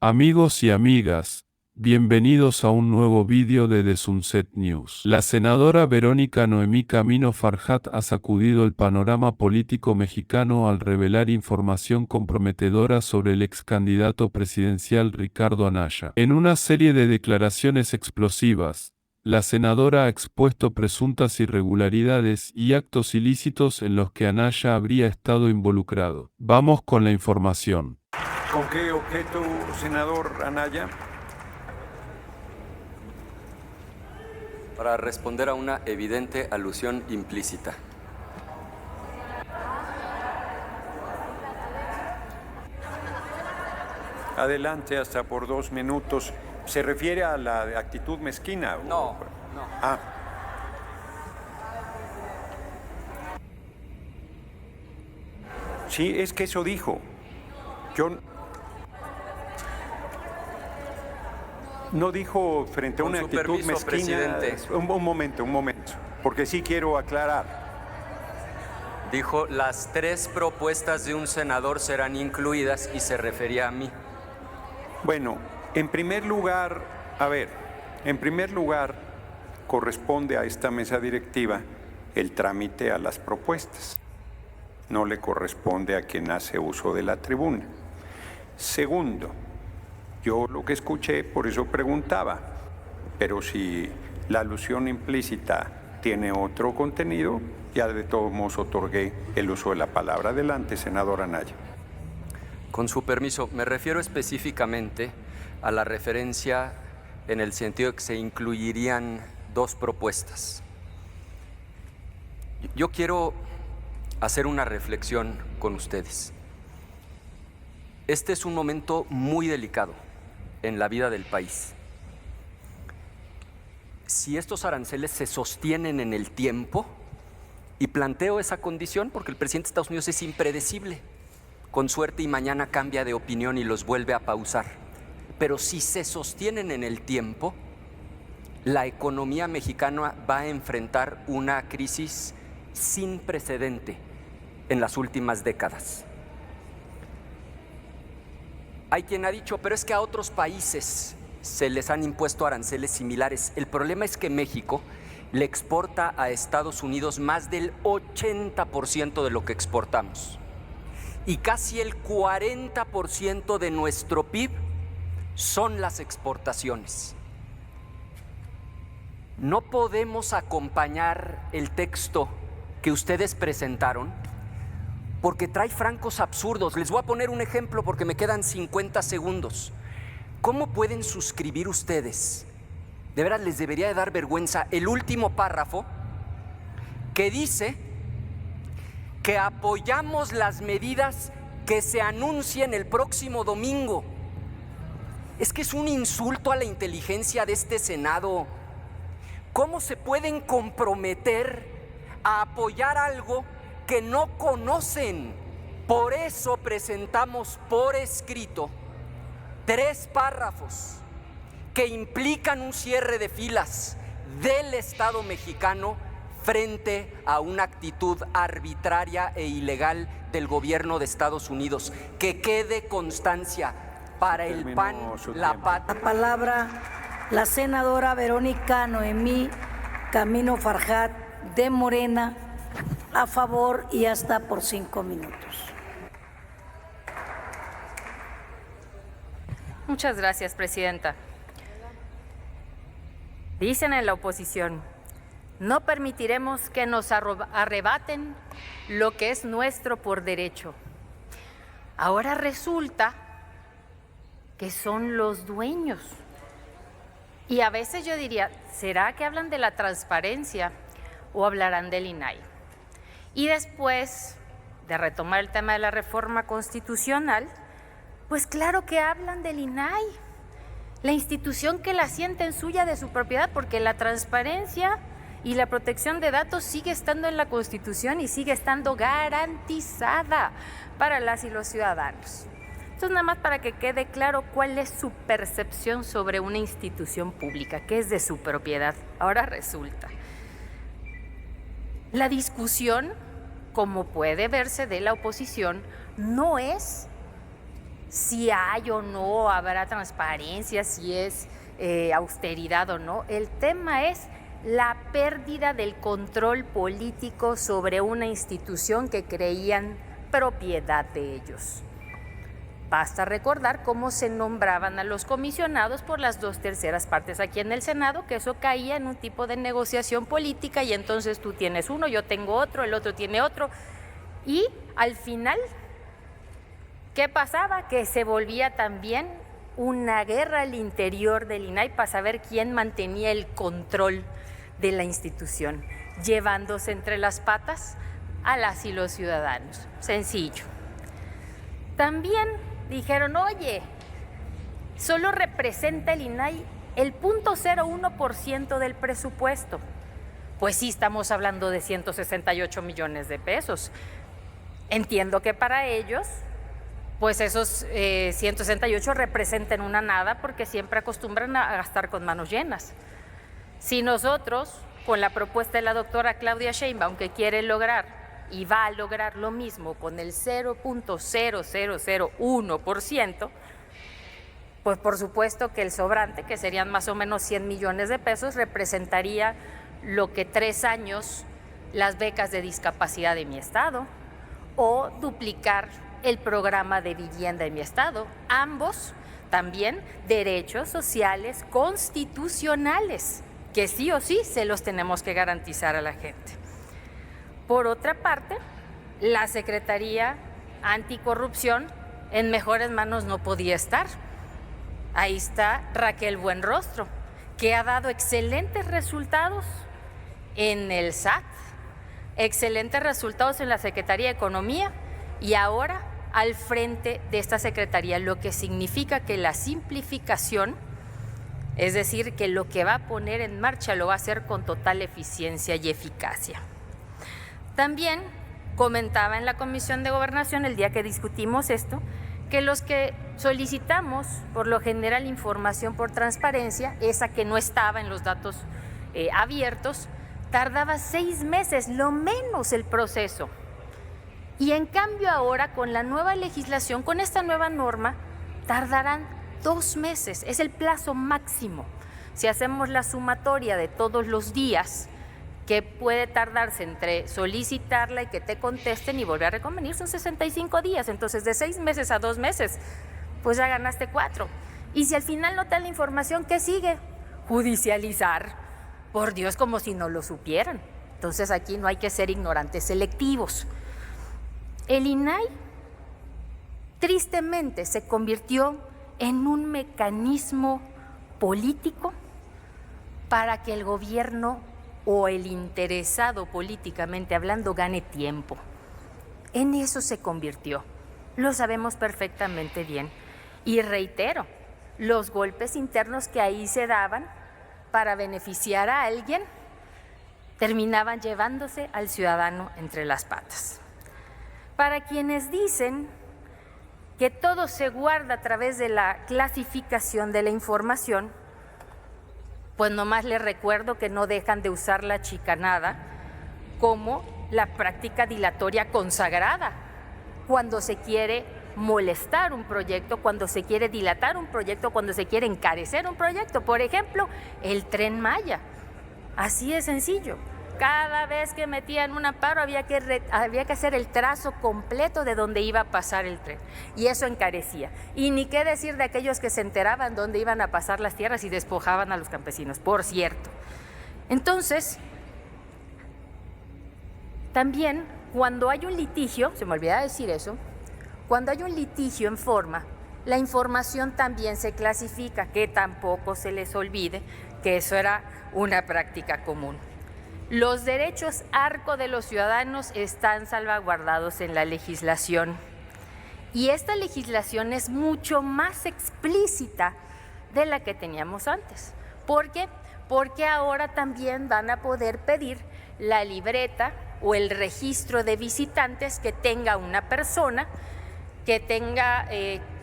Amigos y amigas, bienvenidos a un nuevo vídeo de The Sunset News. La senadora Verónica Noemí Camino Farjat ha sacudido el panorama político mexicano al revelar información comprometedora sobre el ex candidato presidencial Ricardo Anaya. En una serie de declaraciones explosivas, la senadora ha expuesto presuntas irregularidades y actos ilícitos en los que Anaya habría estado involucrado. Vamos con la información. ¿Con qué objeto, senador Anaya? Para responder a una evidente alusión implícita. Adelante, hasta por 2 minutos. ¿Se refiere a la actitud mezquina? No. Ah. Sí, es que eso dijo. Yo no dijo frente a Con una su actitud permiso, mezquina. presidente. Un momento, porque sí quiero aclarar. Dijo, las 3 propuestas de un senador serán incluidas y se refería a mí. Bueno, en primer lugar, corresponde a esta mesa directiva el trámite a las propuestas. No le corresponde a quien hace uso de la tribuna. Segundo, yo lo que escuché, por eso preguntaba, pero si la alusión implícita tiene otro contenido, ya de todos modos otorgué el uso de la palabra. Adelante, senador Anaya. Con su permiso, me refiero específicamente a la referencia en el sentido de que se incluirían 2 propuestas. Yo quiero hacer una reflexión con ustedes. Este es un momento muy delicado en la vida del país. Si estos aranceles se sostienen en el tiempo, y planteo esa condición porque el presidente de Estados Unidos es impredecible, con suerte y mañana cambia de opinión y los vuelve a pausar, pero si se sostienen en el tiempo, la economía mexicana va a enfrentar una crisis sin precedente en las últimas décadas. Hay quien ha dicho, pero es que a otros países se les han impuesto aranceles similares. El problema es que México le exporta a Estados Unidos más del 80% de lo que exportamos. Y casi el 40% de nuestro PIB son las exportaciones. No podemos acompañar el texto que ustedes presentaron porque trae francos absurdos. Les voy a poner un ejemplo porque me quedan 50 segundos. ¿Cómo pueden suscribir ustedes? De veras les debería de dar vergüenza el último párrafo que dice que apoyamos las medidas que se anuncien el próximo domingo. Es que es un insulto a la inteligencia de este Senado. ¿Cómo se pueden comprometer a apoyar algo que no conocen? Por eso presentamos por escrito 3 párrafos que implican un cierre de filas del Estado mexicano frente a una actitud arbitraria e ilegal del gobierno de Estados Unidos. Que quede constancia para el PAN, la patria. La palabra la senadora Verónica Noemí Camino Farjat de Morena, a favor y hasta por 5 minutos. Muchas gracias, presidenta. Dicen en la oposición, no permitiremos que nos arrebaten lo que es nuestro por derecho. Ahora resulta que son los dueños. Y a veces yo diría, ¿será que hablan de la transparencia o hablarán del INAI? Y después de retomar el tema de la reforma constitucional, pues claro que hablan del INAI, la institución que la sienten suya de su propiedad, porque la transparencia y la protección de datos sigue estando en la Constitución y sigue estando garantizada para las y los ciudadanos. Entonces, nada más para que quede claro cuál es su percepción sobre una institución pública, que es de su propiedad. Ahora resulta, la discusión, como puede verse de la oposición, no es si hay o no, habrá transparencia, si es austeridad o no. El tema es la pérdida del control político sobre una institución que creían propiedad de ellos. Basta recordar cómo se nombraban a los comisionados por las 2/3 partes aquí en el Senado, que eso caía en un tipo de negociación política y entonces tú tienes uno, yo tengo otro, el otro tiene otro. Y al final, ¿qué pasaba? Que se volvía también una guerra al interior del INAI para saber quién mantenía el control de la institución, llevándose entre las patas a las y los ciudadanos. Sencillo. También dijeron, oye, solo representa el INAI el 0.01% del presupuesto. Pues sí, estamos hablando de 168 millones de pesos. Entiendo que para ellos, pues esos 168 representan una nada porque siempre acostumbran a gastar con manos llenas. Si nosotros, con la propuesta de la doctora Claudia Sheinbaum, que quiere lograr y va a lograr lo mismo con el 0.0001%, pues por supuesto que el sobrante, que serían más o menos 100 millones de pesos, representaría lo que 3 años las becas de discapacidad de mi estado o duplicar el programa de vivienda en mi estado. Ambos también derechos sociales constitucionales que sí o sí se los tenemos que garantizar a la gente. Por otra parte, la Secretaría Anticorrupción en mejores manos no podía estar. Ahí está Raquel Buenrostro, que ha dado excelentes resultados en el SAT, excelentes resultados en la Secretaría de Economía y ahora al frente de esta Secretaría, lo que significa que la simplificación, es decir, que lo que va a poner en marcha lo va a hacer con total eficiencia y eficacia. También comentaba en la Comisión de Gobernación el día que discutimos esto, que los que solicitamos por lo general información por transparencia, esa que no estaba en los datos abiertos, tardaba 6 meses, lo menos el proceso. Y en cambio ahora con la nueva legislación, con esta nueva norma, tardarán 2 meses, es el plazo máximo. Si hacemos la sumatoria de todos los días que puede tardarse entre solicitarla y que te contesten y volver a reconvenir, son 65 días. Entonces, de 6 meses a 2 meses, pues ya ganaste 4. Y si al final no te dan la información, ¿qué sigue? Judicializar. Por Dios, como si no lo supieran. Entonces, aquí no hay que ser ignorantes selectivos. El INAI, tristemente, se convirtió en un mecanismo político para que el gobierno o el interesado políticamente hablando gane tiempo. En eso se convirtió, lo sabemos perfectamente bien. Y reitero, los golpes internos que ahí se daban para beneficiar a alguien terminaban llevándose al ciudadano entre las patas. Para quienes dicen que todo se guarda a través de la clasificación de la información, pues nomás les recuerdo que no dejan de usar la chicanada como la práctica dilatoria consagrada cuando se quiere molestar un proyecto, cuando se quiere dilatar un proyecto, cuando se quiere encarecer un proyecto. Por ejemplo, el Tren Maya. Así de sencillo. Cada vez que metían un amparo había que hacer el trazo completo de dónde iba a pasar el tren. Y eso encarecía. Y ni qué decir de aquellos que se enteraban dónde iban a pasar las tierras y despojaban a los campesinos, por cierto. Entonces, también cuando hay un litigio, se me olvidaba decir eso, cuando hay un litigio en forma, la información también se clasifica, que tampoco se les olvide que eso era una práctica común. Los derechos arco de los ciudadanos están salvaguardados en la legislación y esta legislación es mucho más explícita de la que teníamos antes. ¿Por qué? Porque ahora también van a poder pedir la libreta o el registro de visitantes que tenga una persona, que tenga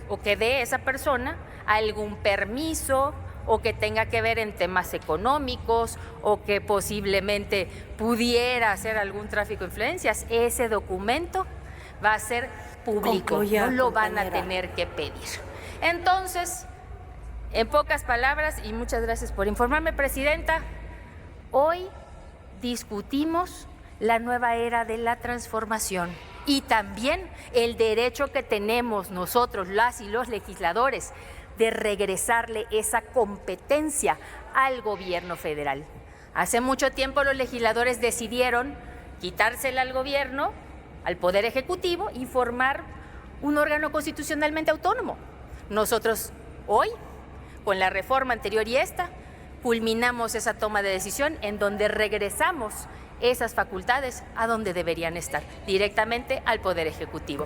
o que dé esa persona algún permiso o que tenga que ver en temas económicos o que posiblemente pudiera hacer algún tráfico de influencias. Ese documento va a ser público, Concluya, no lo van a compañera. tener que pedir. Entonces, en pocas palabras, y muchas gracias por informarme, Presidenta, hoy discutimos la nueva era de la transformación y también el derecho que tenemos nosotros, las y los legisladores, de regresarle esa competencia al gobierno federal. Hace mucho tiempo los legisladores decidieron quitársela al gobierno, al Poder Ejecutivo, y formar un órgano constitucionalmente autónomo. Nosotros hoy, con la reforma anterior y esta, culminamos esa toma de decisión en donde regresamos esas facultades a donde deberían estar, directamente al Poder Ejecutivo.